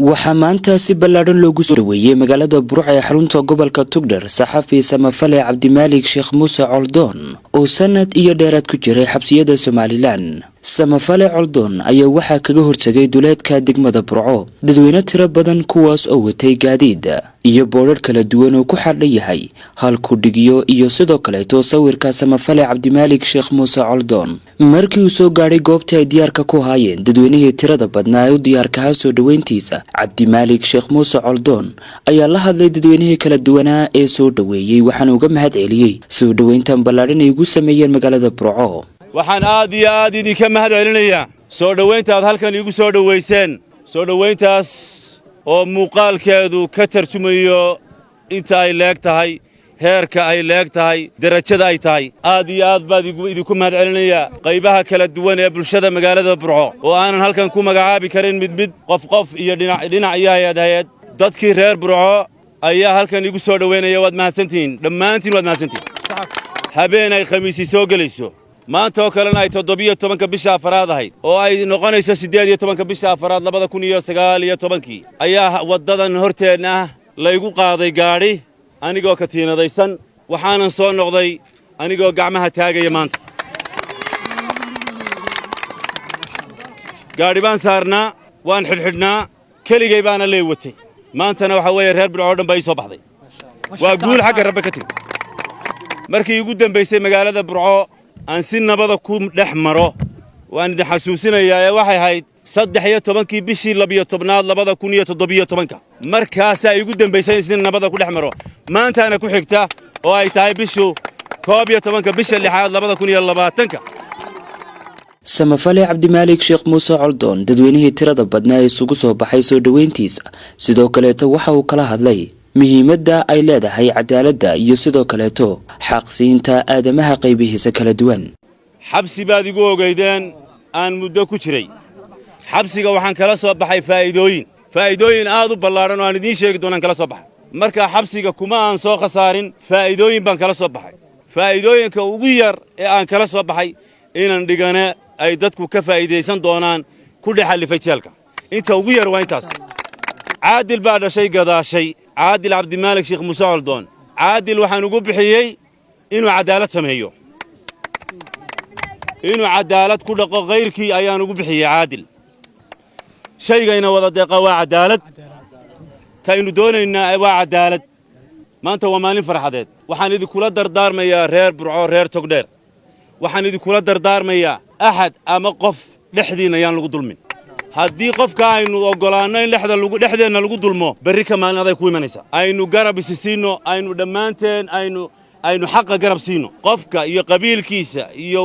waxaa maanta si ballaaran loogu soo dhaweeyay magaalada Burco ee xarunta gobolka Togdheer saxafi samafale Cabdimaalik Sheekh Muuse Coldoon oo sanad iyo dheeraad ku jiray xabsiyada Somaliland. samafale Coldoon ayaa waxaa kaga hortagay duleedka degmada Burco dadweyne tiro badan kuwaas oo watay gaadiid iyo boodhar kala duwan oo ku xardhan yahay halku dhigiyo iyo sidoo kale sawirka samafale Cabdimaalik Sheekh Muuse Coldoon. markii uu soo gaaray goobta ay diyaarka ku haayeen dadweynihii tirada badnaa ee u diyaarka soo dhaweyntiisa, Cabdimaalik Sheekh Muuse Coldoon ayaa la hadlay dadweynihii kala duwanaa ee soo dhaweeyay waxaana uga mahad celiyay soo dhaweyntan ballaaran ay ugu sameeyeen magaalada Burco. waxaan aad iyo aad idinka mahad celinayaa soo dhaweynta aad halkan igu soo dhaweyseen. soo dhaweyntaas oo muuqaalkeedu ka tarjumayo inta ay leeg tahay, heerka ay leeg tahay, darajada ay tahay. aad iyo aad baad idinku mahad celinayaa qaybaha kala duwan ee bulshada magaalada Burco oo aanan halkan ku magacaabi karin mid qof iyo dhinac iyo hay'ad. dadkii reer Burco ayaa halkan igu soo dhaweynaya. waad mahadsantihiin dhammaantiin, waad mahadsantihiin. habeen ay khamiisi soo galayso maanta oo kalena ay 17 bisha afraad ahayd oo ay noqonayso 18 bisha afraad 2019 ayaa wadadan horteena laygu qaaday gaari anigoo ka tiinadaysan. waxaanan soo noqday anigoo gacmaha taagaya. maanta gaari baan saarnaa, waan xidhxidhnaa, keligay baana leewatay. maantana waxa weeye reer Burco dhan bay soo baxday. waa guul xagga Rabbi ka timid. markii ugu dambeysay magaalada Burco aan si nabada ku dhex maro waan idin xasuusinayaa waxay ahayd 13 bishii 12aad 2017 markaas ay ugu dambeysay si nabada ku dhex maro. maantana ku xigta oo ay tahay bishu 12 bisha 6aad 2020. samafale Cabdimaalik Sheekh Muuse Coldoon dadweynihii tirada badnaa ee isugu soo baxay soo dhaweyntiisa sidoo kale waxa uu kala hadlay muhiimadda ay leedahay cadaaladda iyo sidoo kale xaqsiinta aadamaha qaybihiisa kala duwan. xabsi baad igu ogeydeen aan muddo ku jiray. xabsiga waxaan kala soo baxay faa'iidooyin aad u ballaaran oo aan idiin sheegi doonaan kala soo baxay. marka xabsiga kuma aan soo khasaarin, faa'iidooyin baan kala soo baxay. faa'iidooyinka ugu yar ee aan kala soo baxay inaan dhigane ay dadku ka faa'iideysan doonaan ku dhaxalifay jeelka. inta ugu yar waa intaas. caadil baa dhashay gadaashay caadil Cabdimaalik Sheekh Muuse Coldoon. caadil waxaan ugu bixiyay inuu cadaalad sameeyo, inuu cadaalad ku dhaqo qayrkii ayaan ugu bixiyay caadil. shaygayna wada deeqa waa cadaalad, taynu doonaynaa waa cadaalad. maanta waa maalin farxadeed. waxaan idinkula dardaarmayaa reer Burco, reer Togdheer. waxaan idinkula dardaarmayaa axad ama qof dhexdiina ayaan lagu dulmin. haddii qofka aynu ogolaanno in dhexdeenna lagu dulmo berri ka maalin aday ku imanaysa. aynu garab isi siino, aynu dhammaanteen aynu xaqa garab siino. qofka iyo qabiilkiisa iyo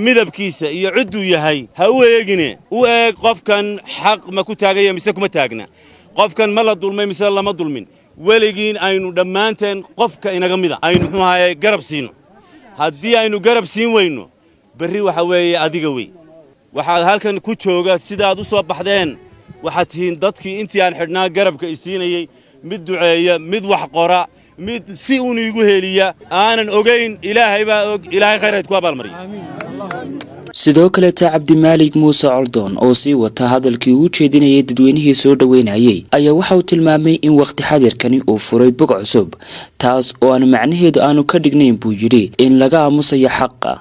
midabkiisa iyo cidduu yahay ha u eegine u eeg qofkan xaq ma ku taagaya mise kuma taagna, qofkan ma la dulmay mise lama dulmin. weligiin aynu dhammaanteen qofka inaga mida aynu muxuu ahaayey garab siino. haddii aynu garab siin weyno berri waxa weeye adiga wey. waxaad halkan ku jooga sidaad u soo baxdeen. waxaad tihiin dadkii intii aan xidhnaa garabka isiinayay, mid duceeya, mid wax qora, mid si uun igu heliya. aanan ogeyn ilaahay baa og. ilaahay khayraad ku abaalmariyo. sidoo kale Cabdimaalik Muuse Coldoon oo sii wata hadalkii uu jeedinayay dadweynihii soo dhaweynayay ayaa waxa uu tilmaamay in waqti xadirkani uu furay bog cusub, taas oo aan macnaheedu aanu ka dhignayn buu yidhi in laga aamusayo xaqa.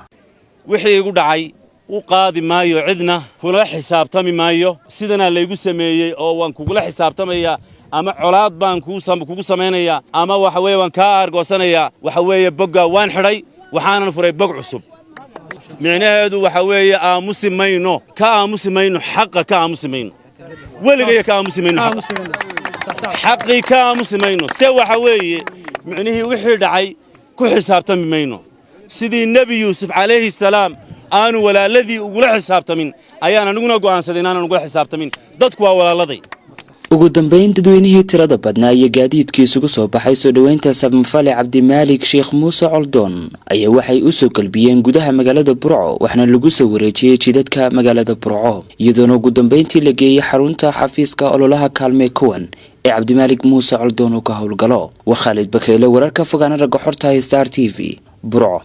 wixii igu dhacay u qaadi maayo cidna, kula xisaabtami maayo. sidana laygu sameeyay oo waan kugula xisaabtamayaa, ama colaad baan kugu samaynayaa, ama waxa weeye waan kaa argoosanayaa. waxa weeye bogga waan xidhay, waxaanan furay bog cusub. micnaheedu waxa weeye aamusi mayno, ka aamusi mayno xaqa, ka aamusi mayno weligay, ka aamusi mayno xaqii, ka aamusi mayno. se waxa weeye micnihii wixii dhacay ku xisaabtami mayno. sidii nebi yuusuf calayhi salaam aanu walaaladii ugula xisaabtamin ayaan aniguna go'aansaday inaanan ugula xisaabtamin. dadku waa walaaladay. ugu dambeyn dadweynihii tirada badnaa iyo gaadiidkii isugu soo baxay soo dhaweynta samafale Cabdimaalik Sheekh Muuse Coldoon ayaa waxay u soo galbiyeen gudaha magaalada Burco waxaana lagu soo wareejiyay jidadka magaalada Burco iyadoona ugu dambeyntii la geeyay xarunta xafiiska ololaha kaalme kuwan ee Cabdimaalik Muuse Coldoon oo ka howlgalo. waa Khalid Bakeele, wararka fogaana ragga xorta Star TV Burco.